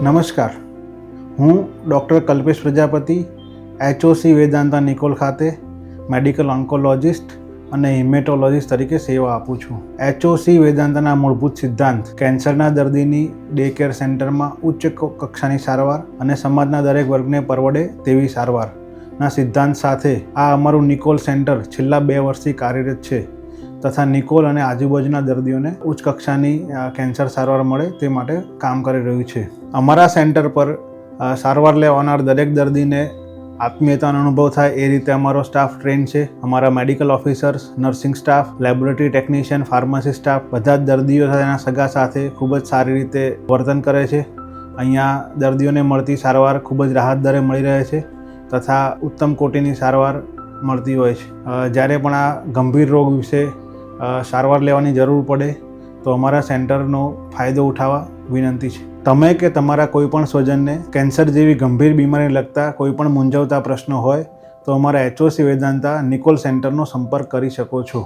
નમસ્કાર, હું doctor Kalpesh Prajapati HOC Vedanta Nikol ખાતે મેડિકલ ઓન્કોલોજિસ્ટ અને હિમેટોલોજિસ્ટ તરીકે સેવા આપું છું. HOC વેદાંતાના મૂળભૂત સિદ્ધાંત કેન્સરના દર્દીની ડે કેર સેન્ટરમાં ઉચ્ચ કક્ષાની સારવાર અને સમાજના દરેક વર્ગને પરવડે તેવી સારવારના સિદ્ધાંત સાથે આ અમારું નિકોલ સેન્ટર છેલ્લા 2 વર્ષથી કાર્યરત છે તથા નિકોલ અને આજુબાજુના દર્દીઓને ઉચ્ચ કક્ષાની કેન્સર સારવાર મળે તે માટે કામ કરી રહ્યું છે. અમારા સેન્ટર પર સારવાર લેવાનાર દરેક દર્દીને આત્મીયતાનો અનુભવ થાય એ રીતે અમારો સ્ટાફ ટ્રેન છે. અમારા medical officers, nursing staff, laboratory technician, pharmacy staff બધા જ દર્દીઓ તેના સગા સાથે ખૂબ જ સારી રીતે વર્તન કરે છે. અહીંયા દર્દીઓને મળતી સારવાર ખૂબ જ રાહત દરે મળી રહે છે તથા ઉત્તમ કોટીની સારવાર મળતી હોય છે. જ્યારે પણ આ ગંભીર રોગ વિશે સારવાર લેવાની જરૂર પડે તો અમારા સેન્ટરનો ફાયદો ઉઠાવવા વિનંતી છે. તમે કે તમારા કોઈપણ સ્વજનને કેન્સર જેવી ગંભીર બીમારીને લગતા કોઈપણ મૂંઝવતા પ્રશ્નો હોય તો અમારા HOC વેદાંતા નિકોલ સેન્ટરનો સંપર્ક કરી શકો છો.